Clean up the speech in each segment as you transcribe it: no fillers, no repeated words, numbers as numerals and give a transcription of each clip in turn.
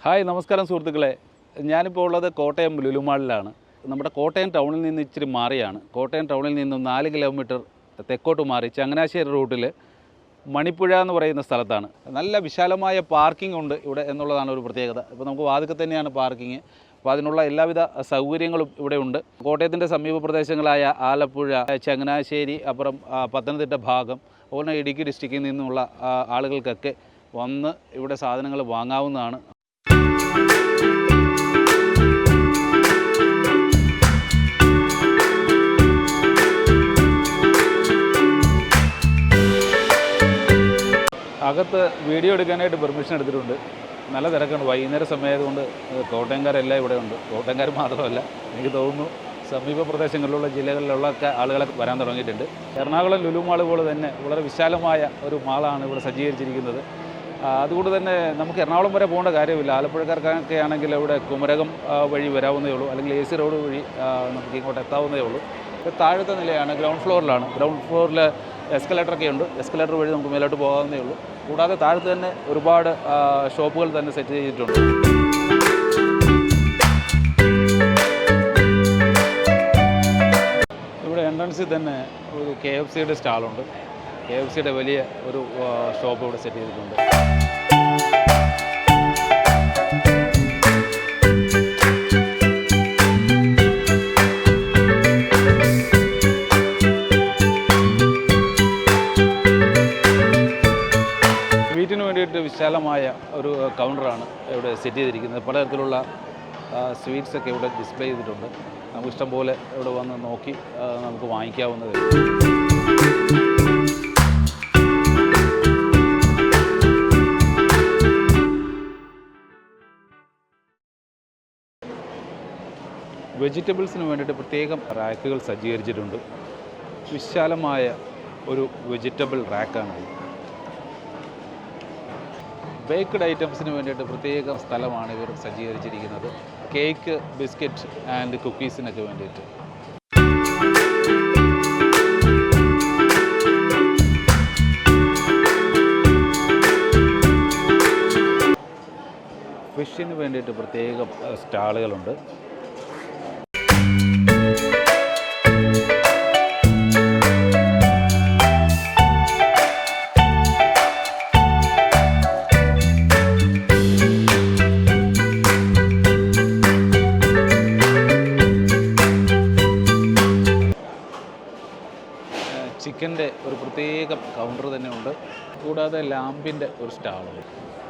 Hi നമസ്കാരം സുഹൃത്തുക്കളെ, ഞാനിപ്പോൾ ഉള്ളത് കോട്ടയം ലുലുമാളിലാണ്. നമ്മുടെ കോട്ടയം ടൗണിൽ നിന്ന് ഇച്ചിരി മാറിയാണ്. കോട്ടയം ടൗണിൽ നിന്നും 4 കിലോമീറ്റർ തെക്കോട്ട് മാറി ചങ്ങനാശ്ശേരി റൂട്ടിൽ മണിപ്പുഴ എന്ന് പറയുന്ന സ്ഥലത്താണ്. നല്ല വിശാലമായ പാർക്കിംഗ് ഉണ്ട് ഇവിടെ എന്നുള്ളതാണ് ഒരു പ്രത്യേകത. ഇപ്പോൾ നമുക്ക് വാതിൽക്കൽ തന്നെയാണ് പാർക്കിംഗ്. അപ്പോൾ അതിനുള്ള എല്ലാവിധ സൗകര്യങ്ങളും ഇവിടെ ഉണ്ട്. കോട്ടയത്തിൻ്റെ സമീപ പ്രദേശങ്ങളായ ആലപ്പുഴ, ചങ്ങനാശ്ശേരി, അപ്പുറം പത്തനംതിട്ട ഭാഗം, അതുപോലെ ഇടുക്കി ഡിസ്ട്രിക്റ്റിൽ നിന്നുള്ള ആളുകൾക്കൊക്കെ വന്ന് ഇവിടെ സാധനങ്ങൾ വാങ്ങാവുന്നതാണ്. അകത്ത് വീഡിയോ എടുക്കാനായിട്ട് പെർമിഷൻ എടുത്തിട്ടുണ്ട്. നല്ല തിരക്കാണ്. വൈകുന്നേര സമയമായതുകൊണ്ട് കോട്ടയംകാരെല്ലാം ഇവിടെ ഉണ്ട്. കോട്ടയംകാർ മാത്രമല്ല, എനിക്ക് തോന്നുന്നു സമീപ പ്രദേശങ്ങളിലുള്ള ജില്ലകളിലുള്ളൊക്കെ ആളുകളൊക്കെ വരാൻ തുടങ്ങിയിട്ടുണ്ട്. എറണാകുളം ലുലു മാൾ പോലെ തന്നെ വളരെ വിശാലമായ ഒരു മാളാണ് ഇവിടെ സജ്ജീകരിച്ചിരിക്കുന്നത്. അതുകൊണ്ട് തന്നെ നമുക്ക് എറണാകുളം വരെ പോകേണ്ട കാര്യമില്ല. ആലപ്പുഴക്കാർക്കൊക്കെ ആണെങ്കിൽ ഇവിടെ കുമരകം വഴി വരാവുന്നതേ ഉള്ളൂ, അല്ലെങ്കിൽ AC റോഡ് വഴി നമുക്ക് ഇങ്ങോട്ട് എത്താവുന്നതേ ഉള്ളൂ. താഴത്തെ നിലയാണ്, ഗ്രൗണ്ട് ഫ്ലോറിലാണ്. ഗ്രൗണ്ട് ഫ്ലോറിൽ എസ്കലേറ്ററൊക്കെ ഉണ്ട്. എസ്കലേറ്റർ വഴി നമുക്ക് മേലോട്ട് പോകാവുന്നതേ ഉള്ളൂ. കൂടാതെ താഴത്ത് തന്നെ ഒരുപാട് ഷോപ്പുകൾ തന്നെ സെറ്റ് ചെയ്തിട്ടുണ്ട്. ഇവിടെ എൻട്രൻസിൽ തന്നെ ഒരു KFCയുടെ സ്റ്റാളുണ്ട്. KFCയുടെ വലിയ ഒരു ഷോപ്പ് ഇവിടെ സെറ്റ് ചെയ്തിട്ടുണ്ട്. വീട്ടിന് വേണ്ടിയിട്ട് വിശാലമായ ഒരു കൗണ്ടറാണ് ഇവിടെ സെറ്റ് ചെയ്തിരിക്കുന്നത്. പലതരത്തിലുള്ള സ്വീറ്റ്സൊക്കെ ഇവിടെ ഡിസ്പ്ലേ ചെയ്തിട്ടുണ്ട്. നമുക്ക് ഇഷ്ടം പോലെ ഇവിടെ വന്ന് നോക്കി നമുക്ക് വാങ്ങിക്കാവുന്നത്. വെജിറ്റബിൾസിന് വേണ്ടിയിട്ട് പ്രത്യേകം റാക്കുകൾ സജ്ജീകരിച്ചിട്ടുണ്ട്. വിശാലമായ ഒരു വെജിറ്റബിൾ റാക്കാണ്. ബേക്ക്ഡ് ഐറ്റംസിന് വേണ്ടിയിട്ട് പ്രത്യേക സ്ഥലമാണ് ഇവർ സജ്ജീകരിച്ചിരിക്കുന്നത്. കേക്ക്, ബിസ്ക്കറ്റ് ആൻഡ് കുക്കീസിനൊക്കെ വേണ്ടിയിട്ട്. ഫിഷിന് വേണ്ടിയിട്ട് പ്രത്യേകം സ്റ്റാളുകളുണ്ട്. ചിക്കൻ്റെ ഒരു പ്രത്യേക കൗണ്ടർ തന്നെ ഉണ്ട്. കൂടാതെ ലാമ്പിൻ്റെ ഒരു സ്റ്റാളുണ്ട്.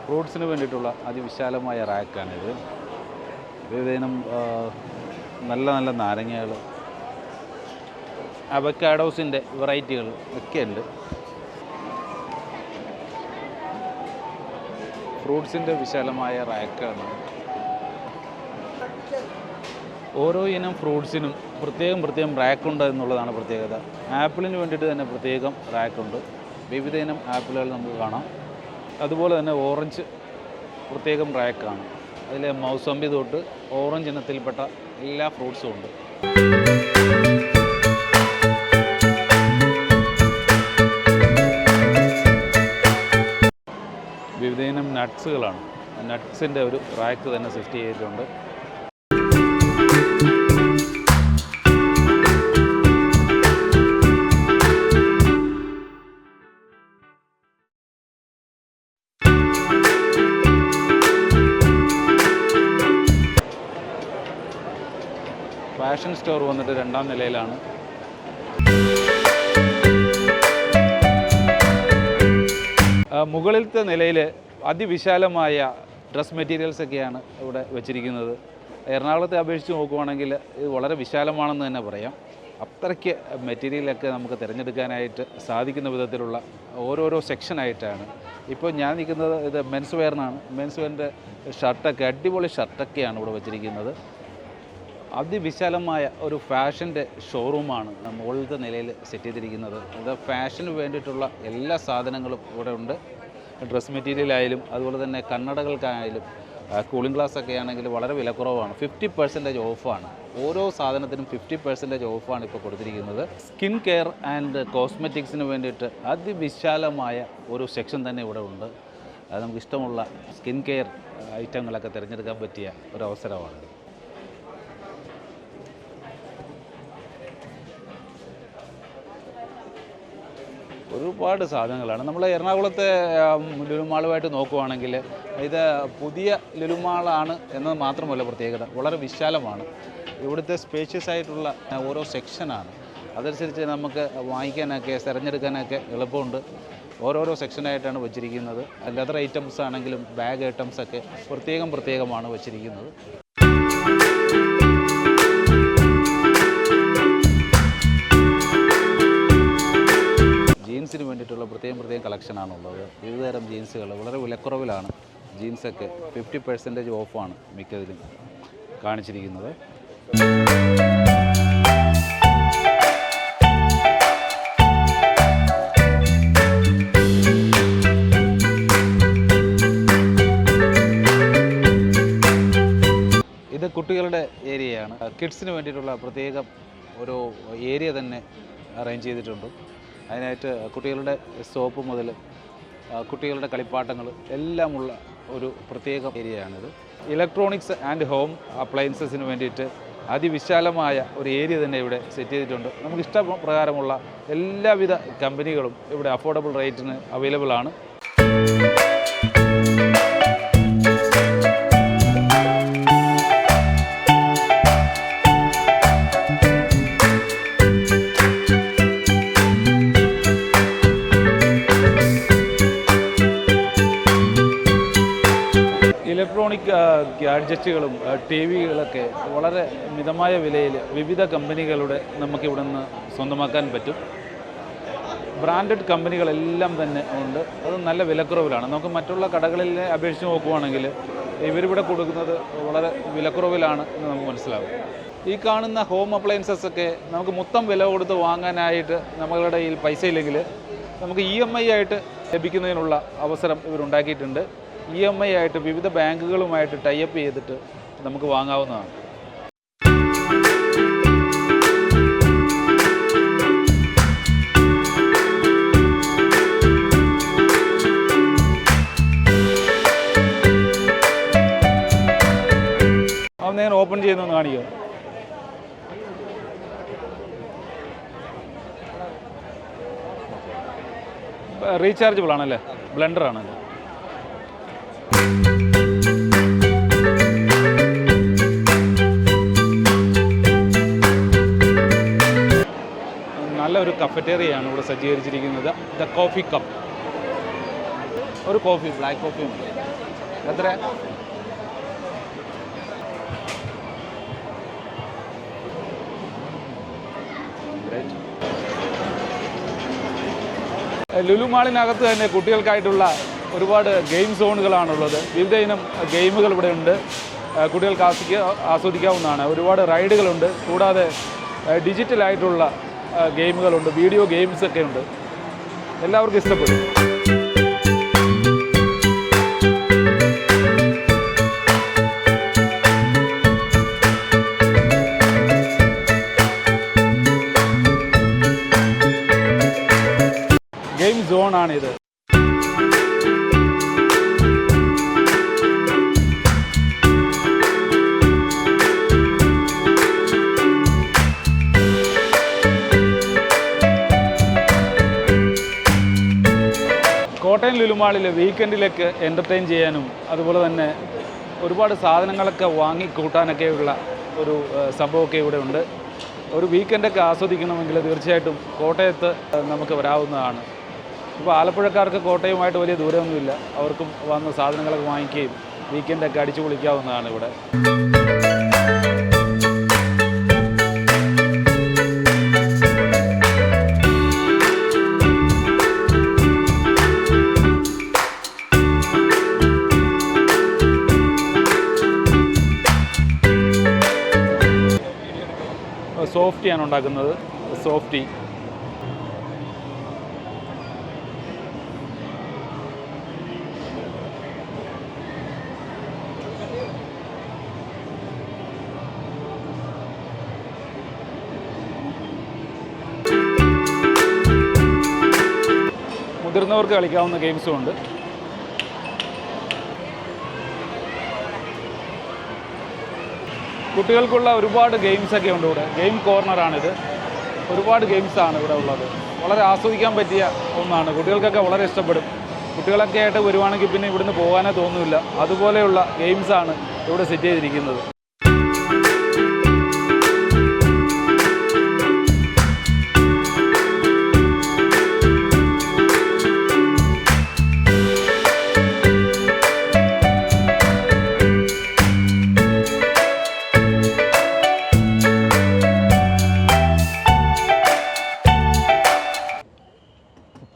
ഫ്രൂട്ട്സിന് വേണ്ടിയിട്ടുള്ള അതിവിശാലമായ റാക്കാണിത്. വിവിധയിനം നല്ല നല്ല നാരങ്ങകൾ, അവക്കാഡോസിൻ്റെ വെറൈറ്റികൾ ഒക്കെ ഉണ്ട്. ഫ്രൂട്ട്സിൻ്റെ വിശാലമായ റാക്കാണ്. ഓരോ ഇനം ഫ്രൂട്ട്സിനും പ്രത്യേകം റാക്കുണ്ട് എന്നുള്ളതാണ് പ്രത്യേകത. ആപ്പിളിന് വേണ്ടിയിട്ട് തന്നെ പ്രത്യേകം റാക്കുണ്ട്. വിവിധ ഇനം ആപ്പിളുകൾ നമുക്ക് കാണാം. അതുപോലെ തന്നെ ഓറഞ്ച് പ്രത്യേകം റാക്കാണ്. അതിൽ മൗസമ്പി തൊട്ട് ഓറഞ്ച് ഇനത്തിൽപ്പെട്ട എല്ലാ ഫ്രൂട്ട്സും ഉണ്ട്. വിവിധ ഇനം നട്ട്സുകളാണ്. നട്ട്സിൻ്റെ ഒരു റാക്ക് തന്നെ സെറ്റ് ചെയ്തിട്ടുണ്ട്. ഫാഷൻ സ്റ്റോർ വന്നിട്ട് 2ാം നിലയിലാണ്. മുകളിലത്തെ നിലയിൽ അതിവിശാലമായ ഡ്രസ് മെറ്റീരിയൽസൊക്കെയാണ് ഇവിടെ വെച്ചിരിക്കുന്നത്. എറണാകുളത്തെ അപേക്ഷിച്ച് നോക്കുവാണെങ്കിൽ ഇത് വളരെ വിശാലമാണെന്ന് തന്നെ പറയാം. അത്രയ്ക്ക് മെറ്റീരിയലൊക്കെ നമുക്ക് തിരഞ്ഞെടുക്കാനായിട്ട് സാധിക്കുന്ന വിധത്തിലുള്ള ഓരോരോ സെക്ഷനായിട്ടാണ്. ഇപ്പോൾ ഞാൻ നിൽക്കുന്നത് ഇത് മെൻസ് വെയറിനാണ്. മെൻസ് വെയറിൻ്റെ ഷർട്ടൊക്കെ, അടിപൊളി ഷർട്ടൊക്കെയാണ് ഇവിടെ വെച്ചിരിക്കുന്നത്. അതിവിശാലമായ ഒരു ഫാഷൻ്റെ ഷോറൂമാണ് മുകളിലത്തെ നിലയിൽ സെറ്റ് ചെയ്തിരിക്കുന്നത്. ഇത് ഫാഷന് വേണ്ടിയിട്ടുള്ള എല്ലാ സാധനങ്ങളും ഇവിടെ ഉണ്ട്. ഡ്രസ് മെറ്റീരിയലായാലും അതുപോലെ തന്നെ കണ്ണടകൾക്കായാലും കൂളിംഗ് ഗ്ലാസ് ഒക്കെ ആണെങ്കിൽ വളരെ വിലക്കുറവാണ്. 50% ഓഫാണ്. ഓരോ സാധനത്തിനും 50% ഓഫാണ് ഇപ്പോൾ കൊടുത്തിരിക്കുന്നത്. സ്കിൻ കെയർ ആൻഡ് കോസ്മെറ്റിക്സിന് വേണ്ടിയിട്ട് അതിവിശാലമായ ഒരു സെക്ഷൻ തന്നെ ഇവിടെ ഉണ്ട്. അത് നമുക്ക് ഇഷ്ടമുള്ള സ്കിൻ കെയർ ഐറ്റങ്ങളൊക്കെ തിരഞ്ഞെടുക്കാൻ പറ്റിയ ഒരു അവസരമാണ്. ഒരുപാട് സാധനങ്ങളാണ്. നമ്മൾ എറണാകുളത്തെ ലുലു മാളുമായിട്ട് നോക്കുവാണെങ്കിൽ ഇത് പുതിയ ലുലു മാളാണ് എന്നത് മാത്രമല്ല പ്രത്യേകത, വളരെ വിശാലമാണ്. ഇവിടുത്തെ സ്പേഷ്യസ് ആയിട്ടുള്ള ഓരോ സെക്ഷനാണ്. അതനുസരിച്ച് നമുക്ക് വാങ്ങിക്കാനൊക്കെ തിരഞ്ഞെടുക്കാനൊക്കെ എളുപ്പമുണ്ട്. ഓരോരോ സെക്ഷനായിട്ടാണ് വച്ചിരിക്കുന്നത്. ലെതർ ഐറ്റംസ് ആണെങ്കിലും ബാഗ് ഐറ്റംസൊക്കെ പ്രത്യേകമാണ് വച്ചിരിക്കുന്നത്. ജീൻസിന് വേണ്ടിയിട്ടുള്ള പ്രത്യേകം കളക്ഷനാണുള്ളത്. വിവിധതരം ജീൻസുകൾ വളരെ വിലക്കുറവിലാണ്. ജീൻസൊക്കെ 50% ഓഫാണ് മിക്കതിലും കാണിച്ചിരിക്കുന്നത്. ഇത് കുട്ടികളുടെ ഏരിയയാണ്. കിഡ്സിന് വേണ്ടിയിട്ടുള്ള പ്രത്യേകം ഒരു ഏരിയ തന്നെ അറേഞ്ച് ചെയ്തിട്ടുണ്ട്. അതിനായിട്ട് കുട്ടികളുടെ സോപ്പ് മുതൽ കുട്ടികളുടെ കളിപ്പാട്ടങ്ങൾ എല്ലാമുള്ള ഒരു പ്രത്യേക ഏരിയയാണിത്. ഇലക്ട്രോണിക്സ് ആൻഡ് ഹോം അപ്ലയൻസസിന് വേണ്ടിയിട്ട് അതിവിശാലമായ ഒരു ഏരിയ തന്നെ ഇവിടെ സെറ്റ് ചെയ്തിട്ടുണ്ട്. നമുക്ക് ഇഷ്ടപ്രകാരമുള്ള എല്ലാവിധ കമ്പനികളും ഇവിടെ അഫോർഡബിൾ റേറ്റിന് അവൈലബിൾ ആണ്. ഇലക്ട്രോണിക് ഗാഡ്ജറ്റുകളും ടി വികളൊക്കെ വളരെ മിതമായ വിലയിൽ വിവിധ കമ്പനികളുടെ നമുക്കിവിടെ നിന്ന് സ്വന്തമാക്കാൻ പറ്റും. ബ്രാൻഡഡ് കമ്പനികളെല്ലാം തന്നെ ഉണ്ട്. അത് നല്ല വിലക്കുറവിലാണ്. നമുക്ക് മറ്റുള്ള കടകളിൽ അപേക്ഷിച്ച് നോക്കുവാണെങ്കിൽ ഇവരിവിടെ കൊടുക്കുന്നത് വളരെ വിലക്കുറവിലാണ് എന്ന് നമുക്ക് മനസ്സിലാകും. ഈ കാണുന്ന ഹോം അപ്ലയൻസസ് ഒക്കെ നമുക്ക് മൊത്തം വില കൊടുത്ത് വാങ്ങാനായിട്ട് നമ്മളുടെ കയ്യിൽ പൈസ ഇല്ലെങ്കിൽ നമുക്ക് EMI ആയിട്ട് ലഭിക്കുന്നതിനുള്ള അവസരം ഇവരുണ്ടാക്കിയിട്ടുണ്ട്. EMI ആയിട്ട് വിവിധ ബാങ്കുകളുമായിട്ട് ടൈപ്പ് ചെയ്തിട്ട് നമുക്ക് വാങ്ങാവുന്നതാണ്. അത് ഞാൻ ഓപ്പൺ ചെയ്യുന്നൊന്ന് കാണിക്കുക. റീചാർജബിൾ ആണല്ലേ, ബ്ലെൻഡർ ആണല്ലേ. നല്ലൊരു കഫറ്റേറിയയാണ് ഇവിടെ സജ്ജീകരിച്ചിരിക്കുന്നത്. ദ കോഫി കപ്പ്, ഒരു കോഫി, ബ്ലാക്ക് കോഫി ഉണ്ട്. എത്ര? ലുലു മാളിനകത്ത് തന്നെ കുട്ടികൾക്കായിട്ടുള്ള ഒരുപാട് ഗെയിം സോണുകളാണുള്ളത്. വിവിധ ഇനം ഗെയിമുകൾ ഇവിടെ ഉണ്ട്. കുട്ടികൾക്ക് ആസ്വദിക്കാവുന്നതാണ്. ഒരുപാട് റൈഡുകളുണ്ട്. കൂടാതെ ഡിജിറ്റലായിട്ടുള്ള ഗെയിമുകളുണ്ട്, വീഡിയോ ഗെയിംസൊക്കെ ഉണ്ട്. എല്ലാവർക്കും ഇഷ്ടപ്പെടും. ഗെയിം സോണാണിത്. കോട്ടയം ലുലുമാളിൽ വീക്കെൻഡിലേക്ക് എൻ്റർടൈൻ ചെയ്യാനും അതുപോലെ തന്നെ ഒരുപാട് സാധനങ്ങളൊക്കെ വാങ്ങിക്കൂട്ടാനൊക്കെയുള്ള ഒരു സംഭവമൊക്കെ ഇവിടെ ഉണ്ട്. ഒരു വീക്കെൻഡൊക്കെ ആസ്വദിക്കണമെങ്കിൽ തീർച്ചയായിട്ടും കോട്ടയത്ത് നമുക്ക് വരാവുന്നതാണ്. ഇപ്പോൾ ആലപ്പുഴക്കാർക്ക് കോട്ടയവുമായിട്ട് വലിയ ദൂരമൊന്നുമില്ല. അവർക്കും വന്ന് സാധനങ്ങളൊക്കെ വാങ്ങിക്കുകയും വീക്കെൻഡൊക്കെ അടിച്ചു പൊളിക്കാവുന്നതാണ് ഇവിടെ. സോഫ്റ്റിയാണ് ഉണ്ടാക്കുന്നത്. സോഫ്റ്റി മുതിർന്നവർക്ക് കളിക്കാവുന്ന ഗെയിംസും ഉണ്ട്. കുട്ടികൾക്കുള്ള ഒരുപാട് ഗെയിംസൊക്കെ ഉണ്ട് ഇവിടെ. ഗെയിം കോർണറാണിത്. ഒരുപാട് ഗെയിംസാണ് ഇവിടെ ഉള്ളത്. വളരെ ആസ്വദിക്കാൻ പറ്റിയ ഒന്നാണ്. കുട്ടികൾക്കൊക്കെ വളരെ ഇഷ്ടപ്പെടും. കുട്ടികളൊക്കെ ആയിട്ട് വരുവാണെങ്കിൽ പിന്നെ ഇവിടുന്ന് പോകാനേ തോന്നില്ല. അതുപോലെയുള്ള ഗെയിംസാണ് ഇവിടെ സെറ്റ് ചെയ്തിരിക്കുന്നത്.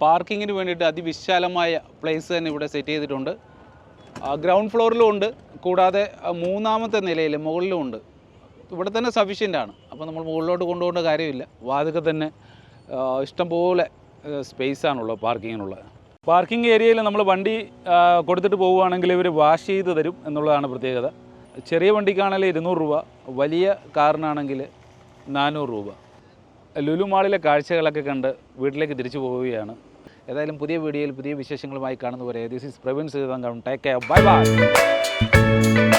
പാർക്കിങ്ങിന് വേണ്ടിയിട്ട് അതിവിശാലമായ പ്ലേസ് തന്നെ ഇവിടെ സെറ്റ് ചെയ്തിട്ടുണ്ട്. ഗ്രൗണ്ട് ഫ്ലോറിലും ഉണ്ട്, കൂടാതെ മൂന്നാമത്തെ നിലയിൽ മുകളിലും ഉണ്ട്. ഇവിടെ തന്നെ സഫീഷ്യൻ്റാണ്. അപ്പോൾ നമ്മൾ മുകളിലോട്ട് കൊണ്ടുപോകേണ്ട കാര്യമില്ല. വാതിൽക്ക് തന്നെ ഇഷ്ടംപോലെ സ്പേസാണുള്ളത് പാർക്കിങ്ങിനുള്ളത്. പാർക്കിംഗ് ഏരിയയിൽ നമ്മൾ വണ്ടി കൊടുത്തിട്ട് പോവുകയാണെങ്കിൽ ഇവർ വാഷ് ചെയ്ത് തരും എന്നുള്ളതാണ് പ്രത്യേകത. ചെറിയ വണ്ടിക്കാണെങ്കിൽ 200 രൂപ, വലിയ കാറിനാണെങ്കിൽ 400 രൂപ. ലുലു മാളിലെ കാഴ്ചകളൊക്കെ കണ്ട് വീട്ടിലേക്ക് തിരിച്ചു പോവുകയാണ്. ഏതായാലും പുതിയ വീഡിയോയിൽ പുതിയ വിശേഷങ്ങളുമായി കാണുന്നവരെ this is Praveen Seethankan. Take care. Bye by.